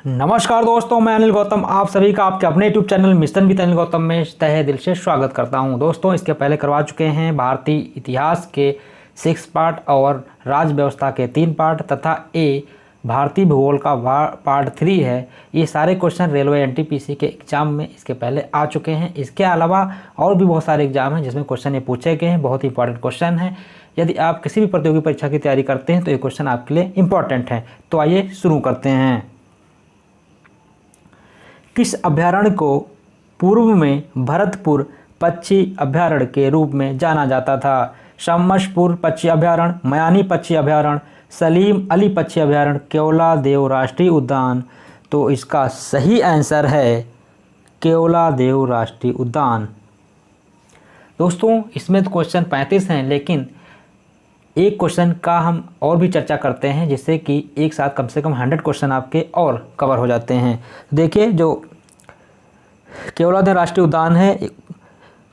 नमस्कार दोस्तों, मैं अनिल गौतम आप सभी का आपके अपने YouTube channel mission with Anil Gautam में तहे दिल से स्वागत करता हूं। दोस्तों, इसके पहले करवा चुके हैं भारतीय इतिहास के 6 पार्ट और राज्य व्यवस्था के 3 पार्ट तथा भारतीय भूगोल का पार्ट 3 है। ये सारे क्वेश्चन रेलवे एनटीपीसी के एग्जाम में इसके पहले आ चुके हैं। इसके अलावा और भी बहुत सारे एग्जाम हैं जिसमें क्वेश्चन ये पूछे गए हैं। बहुत ही इंपॉर्टेंट क्वेश्चन है। यदि आप किसी भी प्रतियोगी परीक्षा की तैयारी करते हैं तो ये क्वेश्चन आपके लिए इंपॉर्टेंट है। तो आइए शुरू करते हैं। किस अभयारण्य को पूर्व में भरतपुर पक्षी अभयारण्य के रूप में जाना जाता था? शमशपुर पक्षी अभयारण्य, मयानी पक्षी अभयारण्य, सलीम अली पक्षी अभयारण्य, केवलादेव राष्ट्रीय उद्यान। तो इसका सही आंसर है केवलादेव राष्ट्रीय उद्यान। दोस्तों, इसमें तो क्वेश्चन 35 हैं, लेकिन एक क्वेश्चन का हम और भी चर्चा करते हैं जिससे कि एक साथ कम से कम 100 क्वेश्चन आपके और कवर हो जाते हैं। देखिए, जो केवलादेव राष्ट्रीय उद्यान है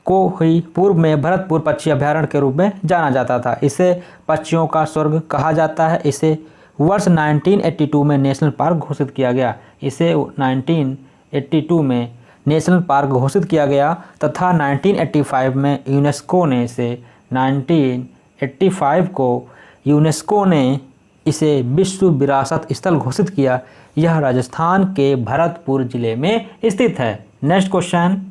को ही पूर्व में भरतपुर पक्षी अभयारण्य के रूप में जाना जाता था। इसे पक्षियों का स्वर्ग कहा जाता है। इसे वर्ष 1982 में नेशनल पार्क घोषित किया गया। इसे 1982 में नेशनल पार्क घोषित किया गया तथा 1985 में यूनेस्को ने इसे 1985 को यूनेस्को ने इसे विश्व विरासत स्थल घोषित किया। यह राजस्थान के भरतपुर जिले में स्थित है। नेक्स्ट क्वेश्चन,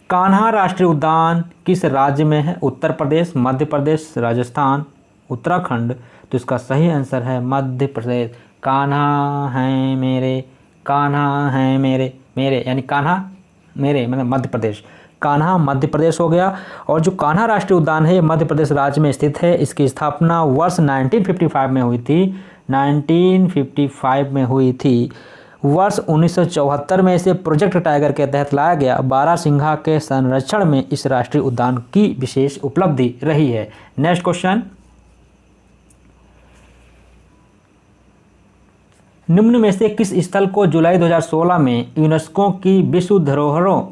कान्हा राष्ट्रीय उद्यान किस राज्य में है? उत्तर प्रदेश, मध्य प्रदेश, राजस्थान, उत्तराखंड। तो इसका सही आंसर है मध्य प्रदेश। कान्हा है मेरे, कान्हा है मेरे, मेरे यानी कान्हा मेरे मतलब मध्य प्रदेश। कान्हा मध्य प्रदेश हो गया। और जो कान्हा राष्ट्रीय उद्यान है ये मध्य प्रदेश राज्य में स्थित है। इसकी स्थापना वर्ष 1955 में हुई थी। 1955 में हुई थी। वर्ष 1974 में इसे प्रोजेक्ट टाइगर के तहत लाया गया। बारहसिंघा के संरक्षण में इस राष्ट्रीय उद्यान की विशेष उपलब्धि रही है। नेक्स्ट क्वेश्चन, निम्न में से किस स्थल को जुलाई 2016 में यूनेस्को की विश्व धरोहरों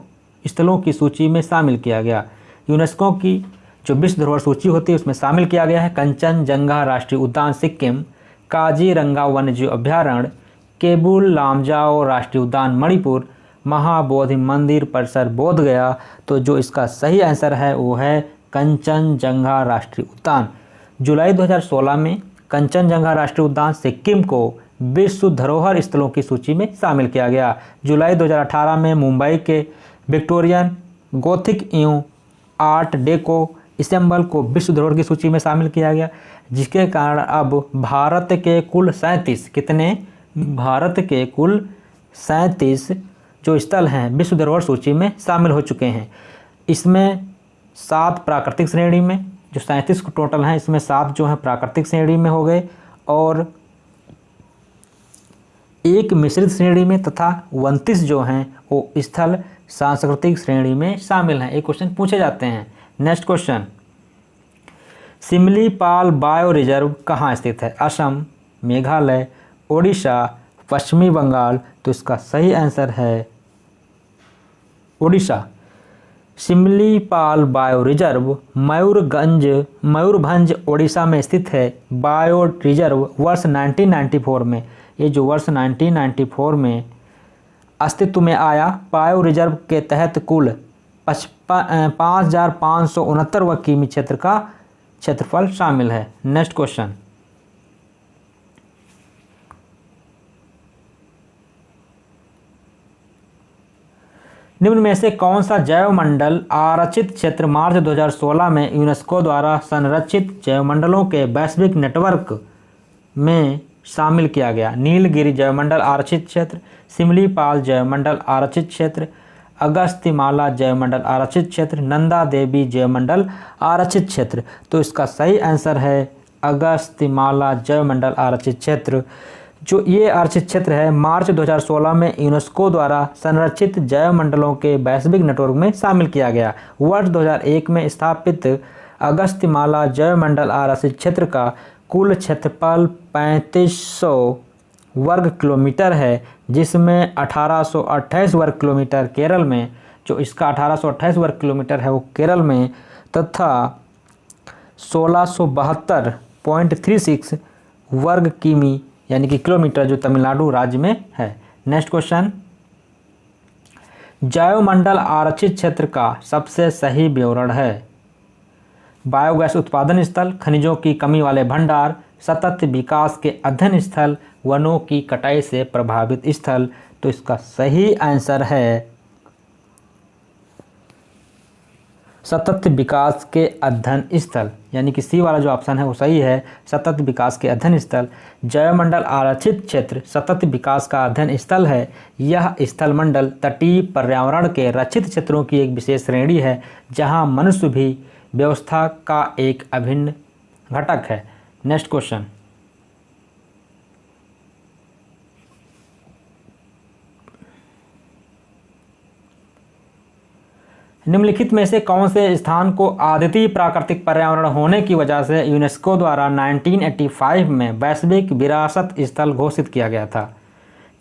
स्थलों की सूची में शामिल किया गया? यूनेस्को की जो विश्व धरोहर सूची होती है उसमें शामिल किया गया है कंचनजंगा राष्ट्रीय उद्यान सिक्किम, काजीरंगा वन्यजीव अभयारण्य, केबुल लामजाओ राष्ट्रीय उद्यान मणिपुर, महाबोधि मंदिर परिसर बोधगया। तो जो इसका सही आंसर है वो है कंचनजंगा राष्ट्रीय उद्यान। जुलाई 2016 में कंचनजंगा राष्ट्रीय उद्यान सिक्किम को विश्व धरोहर स्थलों की सूची में शामिल किया गया। जुलाई 2018 में मुंबई के विक्टोरियन गोथिक एवं आर्ट डेको इस्तेंबुल को विश्व धरोहर की सूची में शामिल किया गया, जिसके कारण अब भारत के कुल 37 जो स्थल हैं विश्व धरोहर सूची में शामिल हो चुके हैं। इसमें 7 प्राकृतिक श्रेणी में, जो 37 टोटल हैं इसमें 7 जो हैं प्राकृतिक श्रेणी में हो गए और 1 मिश्रित श्रेणी में तथा 29 जो हैं वो स्थल सांस्कृतिक श्रेणी में शामिल हैं। एक क्वेश्चन पूछे जाते हैं। Next question, Similipal bio reserve कहाँ स्थित है? असम, मेघालय, ओडिशा, पश्चिमी बंगाल। तो इसका सही आंसर है ओडिशा। सिमलीपाल बायो रिजर्व मयूरभंज ओडिशा में स्थित है। बायो रिजर्व वर्ष 1994 में, ये जो वर्ष 1994 में अस्तित्व में आया। बायो रिजर्व के तहत कुल 5569 वर्ग किमी क्षेत्र का क्षेत्रफल शामिल है। नेक्स्ट क्वेश्चन, निम्न में से कौन सा जैवमंडल आरक्षित क्षेत्र मार्च 2016 में यूनेस्को द्वारा संरक्षित जैवमंडलों के वैश्विक नेटवर्क में शामिल किया गया? नीलगिरी जैवमंडल आरक्षित क्षेत्र, सिमलीपाल जैवमंडल आरक्षित क्षेत्र, अगस्त्यमाला जैवमंडल आरक्षित क्षेत्र, नंदा देवी जैवमंडल आरक्षित क्षेत्र। तो इसका सही आंसर है अगस्त्यमाला जैवमंडल आरक्षित क्षेत्र। जो ये आरक्षित क्षेत्र है मार्च 2016 में यूनेस्को द्वारा संरक्षित जैवमंडलों के वैश्विक नेटवर्क में शामिल किया गया। वर्ष 2001 में स्थापित अगस्त्यमाला जैवमंडल आरक्षित क्षेत्र का कुल क्षेत्रफल 3500 वर्ग किलोमीटर है, जिसमें 1828 वर्ग किलोमीटर केरल में, जो इसका 1828 वर्ग किलोमीटर है वो केरल में, तथा 1672.36 वर्ग किमी यानी कि किलोमीटर, जो तमिलनाडु राज्य में है। नेक्स्ट क्वेश्चन, जैवमंडल आरक्षित क्षेत्र का सबसे सही विवरण है। बायोगैस उत्पादन स्थल, खनिजों की कमी वाले भंडार, सतत विकास के अध्ययन स्थल, वनों की कटाई से प्रभावित स्थल। तो इसका सही आंसर है सतत विकास के अध्ययन स्थल, यानी कि सी वाला जो ऑप्शन है वो सही है, सतत विकास के अध्ययन स्थल। जैवमंडल आरक्षित क्षेत्र सतत विकास का अध्ययन स्थल है। यह स्थल मंडल तटीय पर्यावरण के रक्षित क्षेत्रों की एक विशेष श्रेणी है, जहां मनुष्य भी व्यवस्था का एक अभिन्न घटक है। नेक्स्ट क्वेश्चन, निम्नलिखित में से कौन से स्थान को अद्वितीय प्राकृतिक पर्यावरण होने की वजह से यूनेस्को द्वारा 1985 में वैश्विक विरासत स्थल घोषित किया गया था।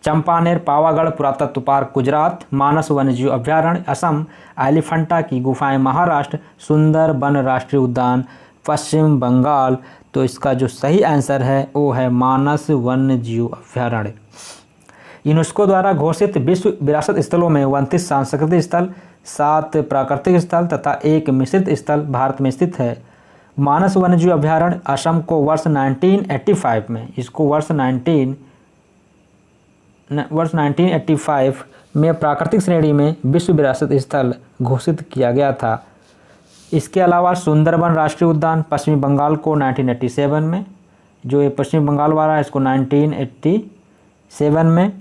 चंपानेर पावागढ़ पुरातत्व पार्क गुजरात, मानस वन्यजीव अभ्यारण्य असम, एलिफेंटा की गुफाएं महाराष्ट्र, सुंदरबन राष्ट्रीय उद्यान पश्चिम बंगाल। तो इसका जो सही आंसर है वो है मानस वन्यजीव अभ्यारण्य। यूनेस्को द्वारा घोषित विश्व विरासत स्थलों में 29 सांस्कृतिक स्थल, 7 प्राकृतिक स्थल तथा 1 मिश्रित स्थल भारत में स्थित है। मानस वन्यजीव अभ्यारण्य असम को वर्ष 1985 में, इसको वर्ष 1985 में प्राकृतिक श्रेणी में विश्व विरासत स्थल घोषित किया गया था। इसके अलावा सुंदरबन राष्ट्रीय उद्यान पश्चिमी बंगाल को 1987 में, जो ये पश्चिम बंगाल वाला है इसको 1987 में,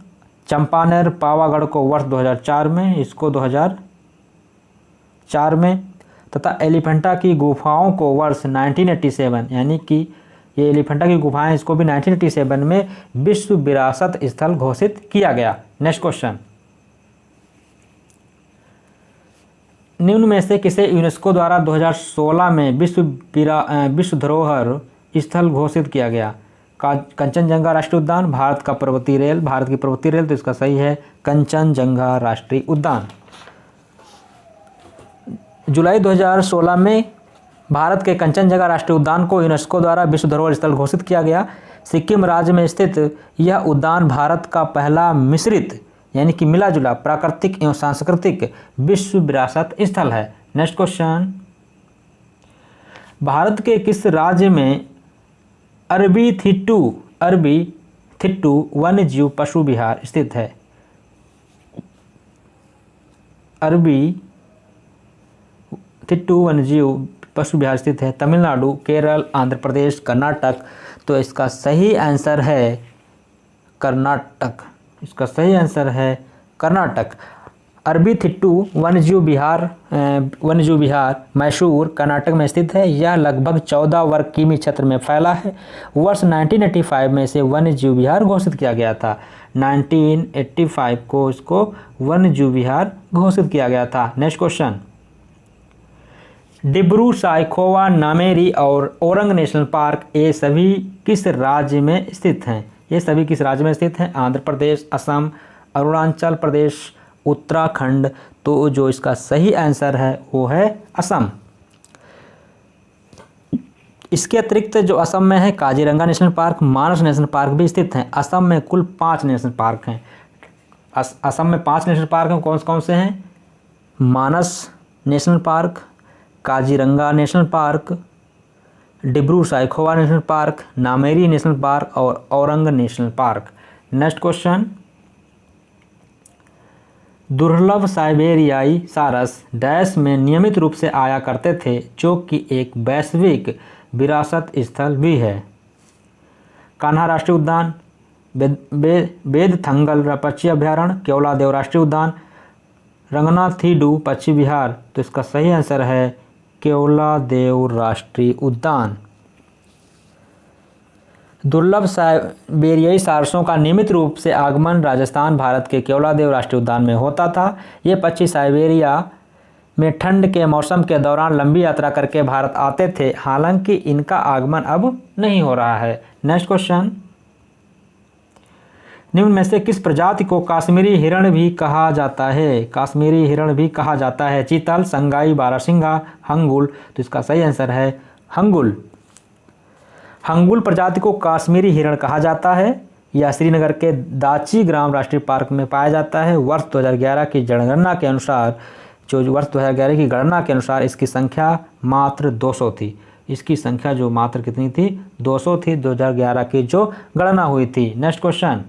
चंपानेर पावागढ़ को वर्ष 2004 में, इसको 2004 में, तथा एलिफेंटा की गुफाओं को वर्ष 1987, यानी कि ये एलिफेंटा की गुफाएं, इसको भी 1987 में विश्व विरासत स्थल घोषित किया गया। नेक्स्ट क्वेश्चन, निम्न में से किसे यूनेस्को द्वारा 2016 में विश्व धरोहर स्थल घोषित किया गया। कंचनजंगा राष्ट्रीय उद्यान, भारत की पर्वतीय रेल। तो इसका सही है कंचनजंगा राष्ट्रीय उद्यान। जुलाई 2016 में भारत के कंचनजंगा राष्ट्रीय उद्यान को यूनेस्को द्वारा विश्व धरोहर स्थल घोषित किया गया। सिक्किम राज्य में स्थित यह उद्यान भारत का पहला मिश्रित, यानी कि मिला जुला प्राकृतिक एवं सांस्कृतिक विश्व विरासत स्थल है। नेक्स्ट क्वेश्चन, भारत के किस राज्य में अरबी थिट्टू वन्यजीव पशु विहार स्थित है। अरबी थिट्टू वन्यजीव पशु विहार स्थित है तमिलनाडु, केरल, आंध्र प्रदेश, कर्नाटक। तो इसका सही आंसर है कर्नाटक। इसका सही आंसर है कर्नाटक। अरबी थिट्टू वन्यजीव विहार मैसूर कर्नाटक में स्थित है। यह लगभग 14 वर्ग किमी क्षेत्र में फैला है। वर्ष 1985 में इसे वन्यजीव विहार घोषित किया गया था। 1985 को इसको वन्यजीव विहार घोषित किया गया था। नेक्स्ट क्वेश्चन, डिब्रू साइखोवा, नामेरी और ओरंग नेशनल पार्क ये सभी किस राज्य में स्थित हैं। ये सभी किस राज्य में स्थित हैं। आंध्र प्रदेश, असम, अरुणाचल प्रदेश, उत्तराखंड। तो जो इसका सही आंसर है वो है असम। इसके अतिरिक्त जो असम में है काजीरंगा नेशनल पार्क, मानस नेशनल पार्क भी स्थित हैं। असम में कुल 5 नेशनल पार्क हैं। असम में 5 नेशनल पार्क हैं। कौन से हैं? Manas national park, Kaziranga national park, Dibru Saikhowa national park, Nameri national park और Orang national park. Next question, दुर्लभ साइबेरियाई सारस डैश में नियमित रूप से आया करते थे, जो कि एक वैश्विक विरासत स्थल भी है। कान्हा राष्ट्रीय उद्यान, बेदथंगल पक्षी अभ्यारण्य, केवलादेव राष्ट्रीय उद्यान, रंगनाथीडू पक्षी विहार। तो इसका सही आंसर है केवलादेव राष्ट्रीय उद्यान। दुर्लभ साइबेरियाई सारसों का नियमित रूप से आगमन राजस्थान, भारत के केवलादेव राष्ट्रीय उद्यान में होता था। ये पक्षी साइबेरिया में ठंड के मौसम के दौरान लंबी यात्रा करके भारत आते थे। हालांकि इनका आगमन अब नहीं हो रहा है। नेक्स्ट क्वेश्चन, निम्न में से किस प्रजाति को काश्मीरी हिरण भी कहा जाता है। काश्मीरी हिरण भी कहा जाता है। चीतल, संगाई, बारहसिंगा, हंगुल। तो इसका सही आंसर है हंगुल। हंगुल प्रजाति को काश्मीरी हिरण कहा जाता है। यह श्रीनगर के दाची ग्राम राष्ट्रीय पार्क में पाया जाता है। वर्ष 2011 की जनगणना के अनुसार इसकी संख्या मात्र 200 थी। इसकी संख्या जो मात्र कितनी थी? 200 थी 2011 की जो गणना हुई थी। नेक्स्ट क्वेश्चन,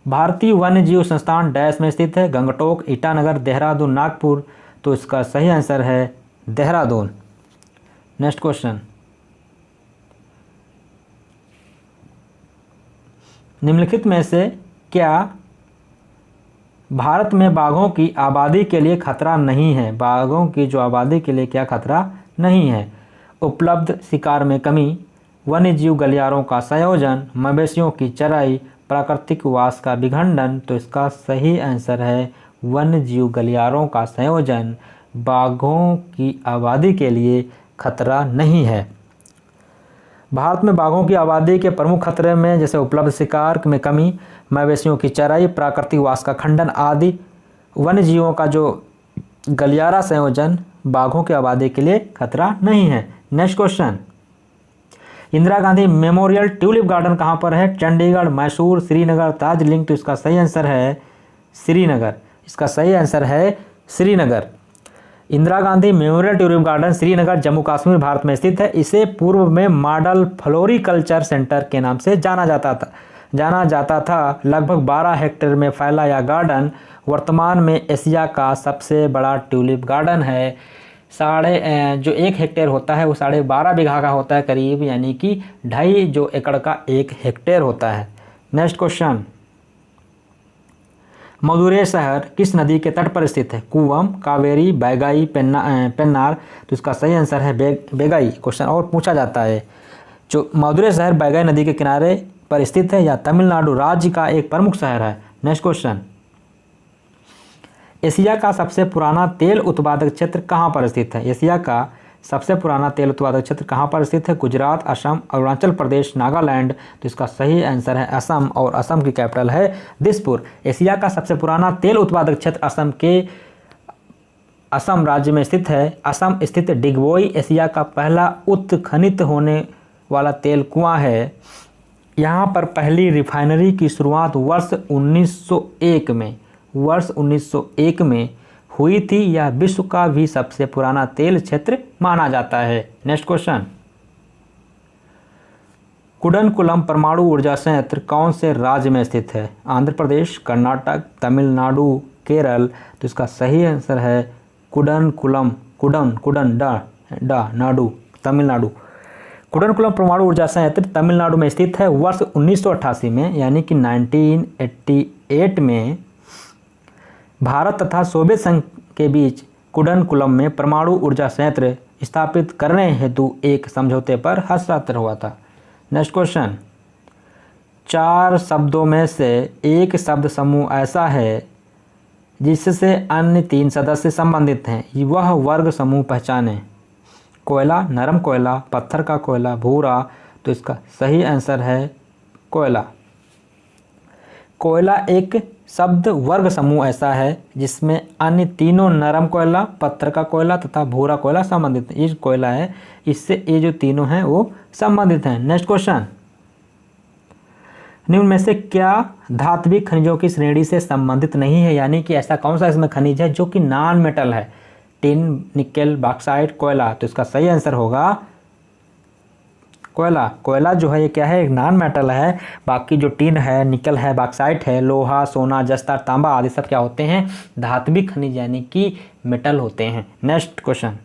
भारतीय वन्य जीव संस्थान डैश में स्थित है? गंगटोक, ईटानगर, देहरादून, नागपुर। तो इसका सही आंसर है देहरादून। नेक्स्ट क्वेश्चन, निम्नलिखित में से क्या भारत में बाघों की आबादी के लिए खतरा नहीं है? बाघों की जो आबादी के लिए क्या खतरा नहीं है? उपलब्ध शिकार में कमी, वन्यजीव गलियारों का संयोजन, मवेशियों की चराई, प्राकृतिक वास का विखंडन। तो इसका सही आंसर है वन्यजीव गलियारों का संयोजन। बाघों की आबादी के लिए खतरा नहीं है। भारत में बाघों की आबादी के प्रमुख खतरे में जैसे उपलब्ध शिकार में कमी, मवेशियों की चराई, प्राकृतिक वास का खंडन आदि। वन्यजीवों का जो गलियारा संयोजन बाघों की आबादी के लिए खतरा नहीं है। Next question, Indira Gandhi memorial tulip garden कहाँ पर है? चंडीगढ़, मैसूर, श्रीनगर, दार्जिलिंग। तो इसका सही आंसर है श्रीनगर। इसका सही आंसर है Srinagar. Indira Gandhi memorial tulip garden Srinagar, Jammu Kashmir, Bharat में स्थित है। इसे पूर्व में मॉडल फ्लोरिकल्चर सेंटर के नाम से जाना जाता था। लगभग 12 हेक्टेयर में फैला यह गार्डन वर्तमान में एशिया का सबसे बड़ा ट्यूलिप गार्डन है। जो 1 हेक्टेयर होता है वो 12.5 बीघा का होता है करीब, यानी कि 2.5 एकड़ का 1 हेक्टेयर होता है। नेक्स्ट क्वेश्चन, मदुरै शहर किस नदी के तट पर स्थित है? कूवम, कावेरी, बैगाई, पेन्नार। तो इसका सही आंसर है बैगाई। क्वेश्चन और पूछा जाता है, जो मदुरै शहर बैगाई नदी के किनारे पर स्थित है या तमिलनाडु राज्य का एक प्रमुख शहर है। नेक्स्ट क्वेश्चन, एशिया का सबसे पुराना तेल उत्पादक क्षेत्र कहाँ पर स्थित है? एशिया का सबसे पुराना तेल उत्पादक क्षेत्र कहाँ पर स्थित है? गुजरात, असम, अरुणाचल प्रदेश, नागालैंड। तो इसका सही आंसर है असम, और असम की कैपिटल है दिसपुर। एशिया का सबसे पुराना तेल उत्पादक क्षेत्र असम राज्य में स्थित है। असम स्थित डिगबोई एशिया का पहला उत्खनित होने वाला तेल कुआं है। यहाँ पर पहली रिफाइनरी की शुरुआत वर्ष 1901 में हुई थी। यह विश्व का भी सबसे पुराना तेल क्षेत्र माना जाता है। नेक्स्ट क्वेश्चन, कुडनकुलम परमाणु ऊर्जा संयंत्र कौन से राज्य में स्थित है? आंध्र प्रदेश, कर्नाटक, तमिलनाडु, केरल। तो इसका सही आंसर है तमिलनाडु। कुडनकुलम परमाणु ऊर्जा संयंत्र तमिलनाडु में स्थित है। वर्ष 1988 में यानी कि 1988 में भारत तथा सोवियत संघ के बीच कुडनकुलम में परमाणु ऊर्जा संयंत्र स्थापित करने हेतु एक समझौते पर हस्ताक्षर हुआ था। नेक्स्ट क्वेश्चन, 4 शब्दों में से एक शब्द समूह ऐसा है जिससे अन्य 3 सदस्य संबंधित हैं, वह वर्ग समूह पहचाने। कोयला, नरम कोयला, पत्थर का कोयला, भूरा। तो इसका सही आंसर है कोयला। कोयला एक शब्द वर्ग समूह ऐसा है जिसमें अन्य तीनों नरम कोयला, पत्थर का कोयला तथा भूरा कोयला संबंधित है। ये कोयला है, इससे ये जो तीनों हैं वो संबंधित हैं। नेक्स्ट क्वेश्चन, निम्न में से क्या धात्विक खनिजों की श्रेणी से संबंधित नहीं है? यानी कि ऐसा कौन सा इसमें खनिज है जो कि नॉन मेटल है? टिन, निकेल, बॉक्साइट, कोयला। तो इसका सही आंसर होगा कोयला। कोयला जो है ये क्या है? एक नॉन मेटल है। बाकी जो टिन है, निकल है, बॉक्साइट है, लोहा, सोना, जस्ता, तांबा आदि सब क्या होते हैं? धात्विक खनिज यानी कि मेटल होते हैं। नेक्स्ट क्वेश्चन,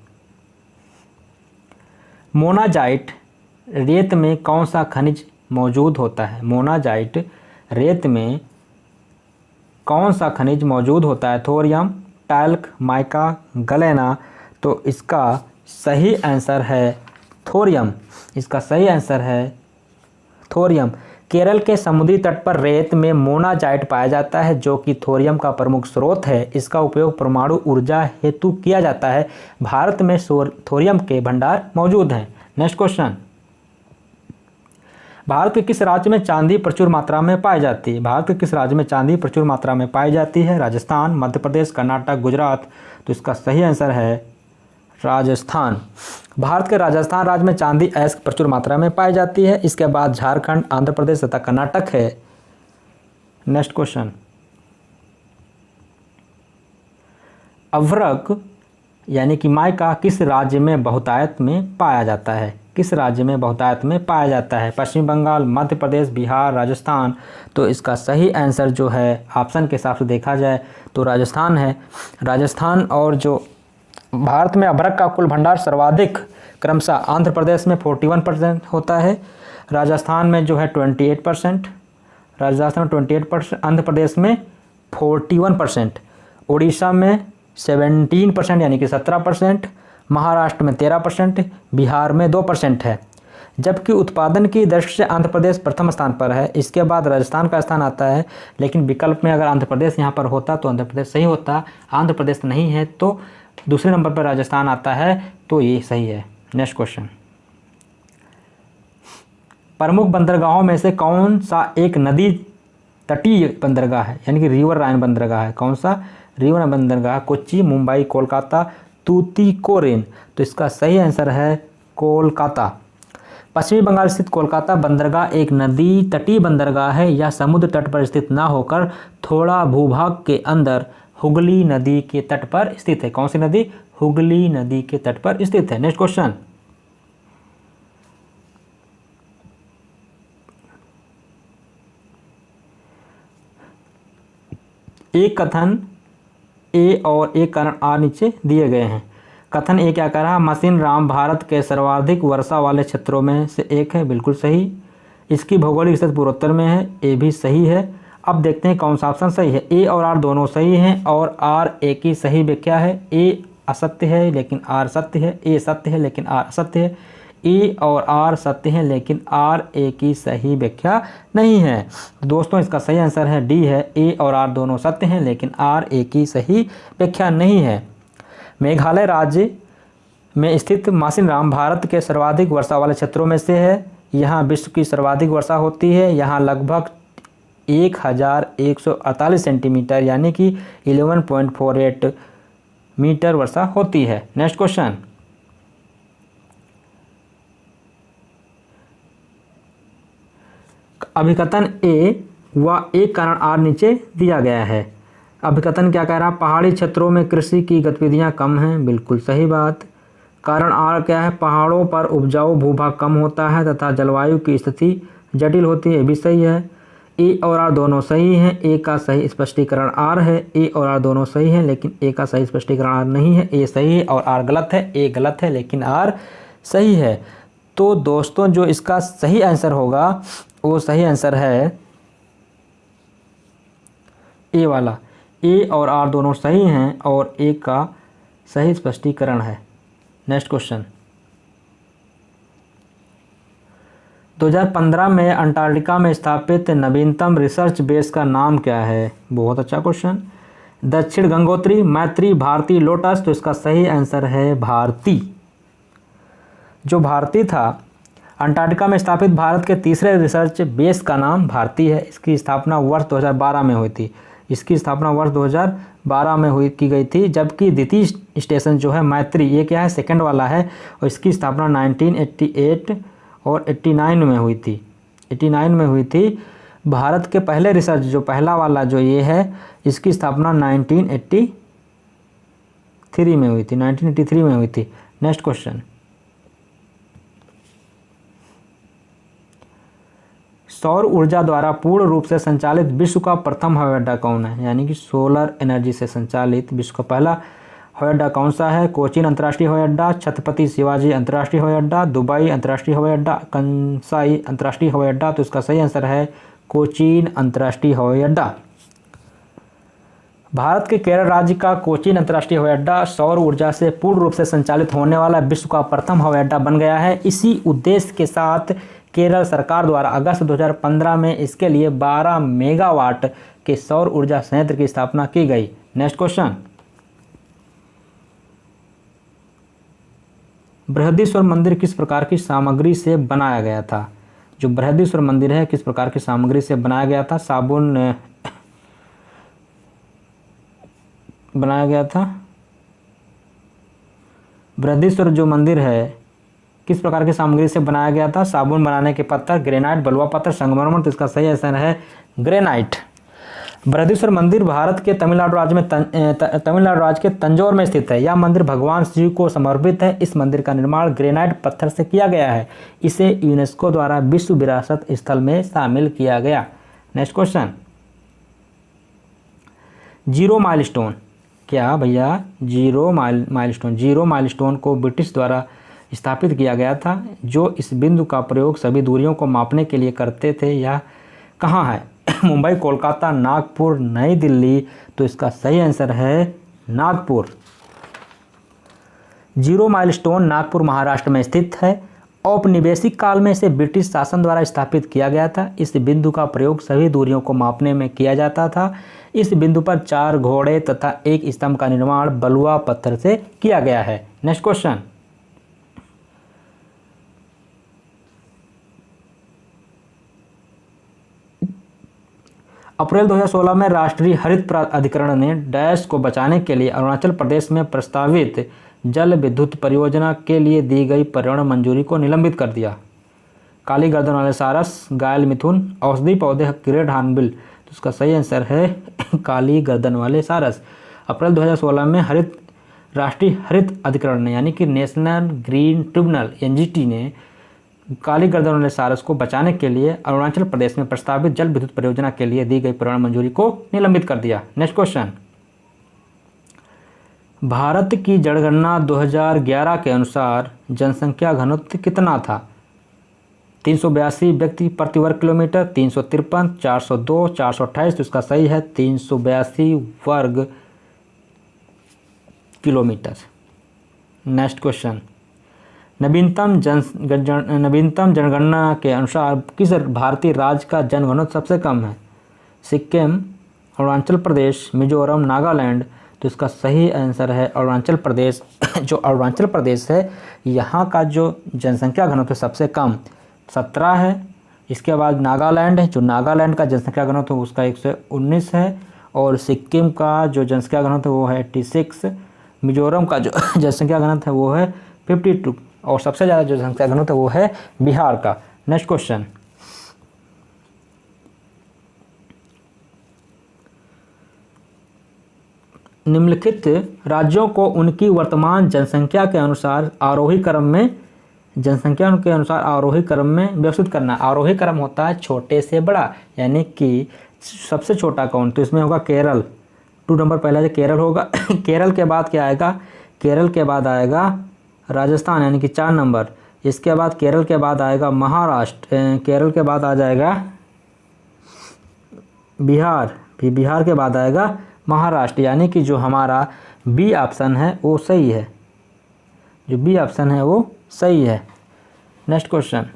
मोनाजाइट रेत में कौन सा खनिज मौजूद होता है? मोनाजाइट रेत में कौन सा खनिज मौजूद होता है? Thorium, talc, mica, गलेना। तो इसका सही आंसर है थोरियम। इसका सही आंसर है थोरियम। केरल के समुद्री तट पर रेत में मोनाजाइट पाया जाता है जो कि थोरियम का प्रमुख स्रोत है। इसका उपयोग परमाणु ऊर्जा हेतु किया जाता है। भारत में थोरियम के भंडार मौजूद हैं। नेक्स्ट क्वेश्चन, भारत के किस राज्य में चांदी प्रचुर मात्रा में पाई जाती है? भारत के किस राज्य में चांदी प्रचुर मात्रा में पाई जाती है? राजस्थान, मध्य प्रदेश, कर्नाटक, गुजरात। तो इसका सही आंसर है राजस्थान। भारत के राजस्थान राज्य में चांदी अयस्क प्रचुर मात्रा में पाई जाती है। इसके बाद झारखंड, आंध्र प्रदेश तथा कर्नाटक है। नेक्स्ट क्वेश्चन, अभ्रक यानी कि माइका किस राज्य में बहुतायत में पाया जाता है? किस राज्य में बहुतायत में पाया जाता है? पश्चिम बंगाल, मध्य प्रदेश, बिहार, राजस्थान। तो इसका सही आंसर जो है ऑप्शन के हिसाब से देखा जाए तो राजस्थान है। राजस्थान और जो भारत में अभ्रक का कुल भंडार सर्वाधिक क्रमशः आंध्र प्रदेश में 41% होता है, राजस्थान में जो है 28%, राजस्थान में 28%, आंध्र प्रदेश में 41%, उड़ीसा में 17% यानी कि 17%, महाराष्ट्र में 13%, बिहार में 2% है। जबकि उत्पादन की दृष्टि से आंध्र प्रदेश प्रथम स्थान पर है, इसके बाद राजस्थान का स्थान आता है। लेकिन विकल्प में अगर आंध्र प्रदेश यहाँ पर होता तो आंध्र प्रदेश सही होता, आंध्र प्रदेश नहीं है तो दूसरे नंबर पर राजस्थान आता है, तो ये सही है। नेक्स्ट क्वेश्चन, प्रमुख बंदरगाहों में से कौन सा एक नदी तटीय बंदरगाह है, यानी कि रिवर लाइन बंदरगाह है? कौन सा रिवर लाइन बंदरगाह? कोच्चि, मुंबई, कोलकाता, तूतीकोरिन। तो इसका सही आंसर है कोलकाता। पश्चिमी बंगाल स्थित कोलकाता बंदरगाह एक नदी तटीय बंदरगाह है। यह समुद्र तट पर स्थित न होकर थोड़ा भूभाग के अंदर हुगली नदी के तट पर स्थित है। कौन सी नदी? हुगली नदी के तट पर स्थित है। नेक्स्ट क्वेश्चन, एक कथन ए और एक कारण आर नीचे दिए गए हैं। कथन ए क्या कह रहा है? मशीन राम भारत के सर्वाधिक वर्षा वाले क्षेत्रों में से एक है, बिल्कुल सही। इसकी भौगोलिक स्थिति पूर्वोत्तर में है, ए भी सही है। अब देखते हैं कौन सा ऑप्शन सही है। ए और आर दोनों सही हैं और आर ए की सही व्याख्या है। ए असत्य है लेकिन आर सत्य है, ए सत्य है लेकिन आर असत्य है। ए और आर सत्य है लेकिन आर ए की सही व्याख्या नहीं है। दोस्तों इसका सही आंसर है डी है, ए और आर दोनों सत्य हैं लेकिन आर ए की सही व्याख्या नहीं है। मेघालय राज्य में स्थित मासिनराम भारत के सर्वाधिक वर्षा वाले क्षेत्रों में से है। यहाँ विश्व की सर्वाधिक वर्षा होती है। यहाँ लगभग 1148 सेंटीमीटर यानी कि 11.48 मीटर वर्षा होती है। नेक्स्ट क्वेश्चन, अभिकथन ए व एक कारण आर नीचे दिया गया है। अभिकथन क्या कह रहा है? पहाड़ी क्षेत्रों में कृषि की गतिविधियां कम हैं, बिल्कुल सही बात। कारण आर क्या है? पहाड़ों पर उपजाऊ भूभाग कम होता है तथा जलवायु की स्थिति जटिल होती है, भी सही है। ए और आर दोनों सही हैं, ए का सही स्पष्टीकरण आर है। ए और आर दोनों सही हैं लेकिन ए का सही स्पष्टीकरण आर नहीं है। ए सही है और आर गलत है, ए गलत है लेकिन आर सही है। तो दोस्तों जो इसका सही आंसर होगा वो सही आंसर है ए वाला। ए और आर दोनों सही हैं और ए का सही स्पष्टीकरण है। नेक्स्ट क्वेश्चन, 2015 में अंटार्कटिका में स्थापित नवीनतम रिसर्च बेस का नाम क्या है? बहुत अच्छा क्वेश्चन। दक्षिण गंगोत्री, मैत्री, भारती, लोटस। तो इसका सही आंसर है भारती। जो भारती था, अंटार्कटिका में स्थापित भारत के तीसरे रिसर्च बेस का नाम भारती है। इसकी स्थापना वर्ष 2012 में हुई थी। इसकी स्थापना वर्ष 2012 में की गई थी। जबकि द्वितीय स्टेशन जो है मैत्री, ये क्या है? सेकंड वाला है और इसकी स्थापना 1988 और 89 में हुई थी। 89 में हुई थी। भारत के पहले रिसर्च जो पहला वाला जो ये है, इसकी स्थापना 1983 में हुई थी, 1983 में हुई थी। नेक्स्ट क्वेश्चन, सौर ऊर्जा द्वारा पूर्ण रूप से संचालित विश्व का प्रथम हवाई अड्डा कौन है? यानी कि सोलर एनर्जी से संचालित विश्व का पहला हवाई अड्डा कौन सा है? कोचीन अंतर्राष्ट्रीय हवाई अड्डा, छत्रपति शिवाजी अंतर्राष्ट्रीय हवाई अड्डा, दुबई अंतर्राष्ट्रीय हवाई अड्डा, कंसाई अंतर्राष्ट्रीय हवाई अड्डा। तो इसका सही आंसर है कोचीन अंतर्राष्ट्रीय हवाई अड्डा। भारत के केरल राज्य का कोचीन अंतर्राष्ट्रीय हवाई अड्डा सौर ऊर्जा से पूर्ण रूप से संचालित होने वाला विश्व का प्रथम हवाई अड्डा बन गया है। इसी उद्देश्य के साथ केरल सरकार द्वारा अगस्त 2015 में इसके लिए 12 मेगावाट के सौर ऊर्जा संयंत्र की स्थापना की गई। नेक्स्ट क्वेश्चन, बृहदीश्वर मंदिर किस प्रकार की सामग्री से बनाया गया था? जो बृहदीश्वर मंदिर है किस प्रकार की सामग्री से बनाया गया था? साबुन बनाया गया था। बृहदीश्वर जो मंदिर है किस प्रकार की सामग्री से बनाया गया था? साबुन बनाने के पत्थर, ग्रेनाइट, बलुआ पत्थर, संगमरमर। तो इसका सही आंसर है ग्रेनाइट। बृहदीश्वर मंदिर भारत के तमिलनाडु राज्य के तंजौर में स्थित है। यह मंदिर भगवान शिव को समर्पित है। इस मंदिर का निर्माण ग्रेनाइट पत्थर से किया गया है। इसे यूनेस्को द्वारा विश्व विरासत स्थल में शामिल किया गया। Next question, zero milestone. क्या भैया? जीरो माइलस्टोन को ब्रिटिश द्वारा स्थापित किया गया था। जो इस बिंदु का प्रयोग सभी दूरियों को मापने के लिए करते थे। यह कहाँ है? मुंबई, कोलकाता, नागपुर, नई दिल्ली। तो इसका सही आंसर है नागपुर। जीरो माइलस्टोन नागपुर महाराष्ट्र में स्थित है। औपनिवेशिक काल में इसे ब्रिटिश शासन द्वारा स्थापित किया गया था। इस बिंदु का प्रयोग सभी दूरियों को मापने में किया जाता था। इस बिंदु पर 4 घोड़े तथा एक स्तंभ का निर्माण बलुआ पत्थर से किया गया है। नेक्स्ट क्वेश्चन, अप्रैल 2016 में राष्ट्रीय हरित प्राधिकरण ने डैश को बचाने के लिए अरुणाचल प्रदेश में प्रस्तावित जल विद्युत परियोजना के लिए दी गई पर्यावरण मंजूरी को निलंबित कर दिया। काली गर्दन वाले सारस, घायल मिथुन, औषधि पौधे, ग्रेट हॉर्नबिल। तो इसका सही आंसर है काली गर्दन वाले सारस। अप्रैल 2016 में राष्ट्रीय हरित अधिकरण ने यानी कि नेशनल ग्रीन ट्रिब्यूनल NGT ने काली गर्दन वाले सारस को बचाने के लिए अरुणाचल प्रदेश में प्रस्तावित जल विद्युत परियोजना के लिए दी गई पर्यावरण मंजूरी को निलंबित कर दिया। नेक्स्ट क्वेश्चन, भारत की जनगणना 2011 के अनुसार जनसंख्या घनत्व कितना था? 382 व्यक्ति प्रति वर्ग किलोमीटर, 353, 402, 428। तो इसका सही है 382 वर्ग किलोमीटर। नेक्स्ट क्वेश्चन, नवीनतम जनगणना के अनुसार किस भारतीय राज्य का जनघनत्व सबसे कम है? सिक्किम, अरुणाचल प्रदेश, मिजोरम, नागालैंड। तो इसका सही आंसर है अरुणाचल प्रदेश। जो अरुणाचल प्रदेश है यहाँ का जो जनसंख्या घनत्व सबसे कम 17 है। इसके बाद नागालैंड है, जो नागालैंड का जनसंख्या घनत्व उसका 119 है। और सिक्किम का जो जनसंख्या घनत्व वो है 86। मिजोरम का जो जनसंख्या घनत्व है वो है 52। और सबसे ज़्यादा जो जनसंख्या घनत्व है वो है बिहार का। नेक्स्ट क्वेश्चन, निम्नलिखित राज्यों को उनकी वर्तमान जनसंख्या के अनुसार आरोही क्रम में व्यवस्थित करना। आरोही क्रम होता है छोटे से बड़ा, यानी कि सबसे छोटा कौन? तो इसमें होगा केरल। 2 नंबर पहला केरल होगा। केरल के बाद क्या आएगा? केरल के बाद आएगा राजस्थान यानी कि 4 नंबर। इसके बाद केरल के बाद आएगा महाराष्ट्र। केरल के बाद आ जाएगा बिहार। फिर बिहार के बाद आएगा महाराष्ट्र, यानी कि जो हमारा बी ऑप्शन है वो सही है। जो बी ऑप्शन है वो सही है। नेक्स्ट क्वेश्चन,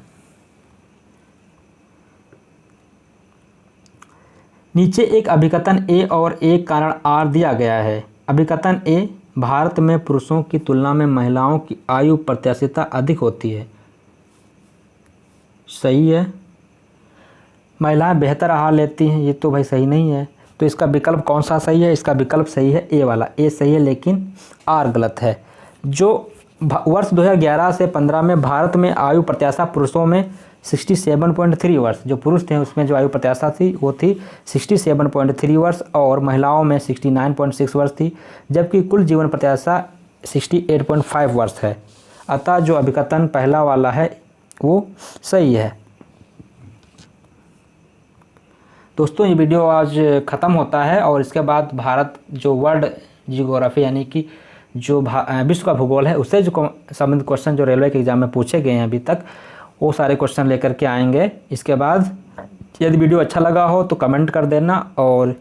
नीचे एक अभिकथन ए और एक कारण आर दिया गया है। अभिकथन ए, भारत में पुरुषों की तुलना में महिलाओं की आयु प्रत्याशिता अधिक होती है। सही है। महिलाएं बेहतर आहार लेती हैं, ये तो भाई सही नहीं है। तो इसका विकल्प कौन सा सही है? इसका विकल्प सही है ए वाला। ए सही है लेकिन आर गलत है। जो वर्ष 2011 से 15 में भारत में आयु प्रत्याशा पुरुषों में 67.3 वर्ष, जो पुरुष थे उसमें जो आयु प्रत्याशा थी वो थी 67.3 वर्ष और महिलाओं में 69.6 वर्ष थी, जबकि कुल जीवन प्रत्याशा 68.5 वर्ष है। अतः जो अभिकथन पहला वाला है वो सही है। दोस्तों ये वीडियो आज ख़त्म होता है और इसके बाद भारत जो वर्ल्ड जियोग्राफी यानी कि जो विश्व का भूगोल है उससे जो संबंधित क्वेश्चन जो रेलवे के एग्ज़ाम में पूछे गए हैं अभी तक वो सारे क्वेश्चन लेकर के आएंगे। इसके बाद यदि वीडियो अच्छा लगा हो तो कमेंट कर देना और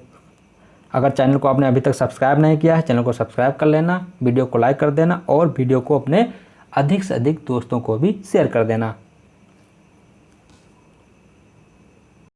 अगर चैनल को आपने अभी तक सब्सक्राइब नहीं किया है चैनल को सब्सक्राइब कर लेना, वीडियो को लाइक कर देना और वीडियो को अपने अधिक से अधिक दोस्तों को भी शेयर कर देना।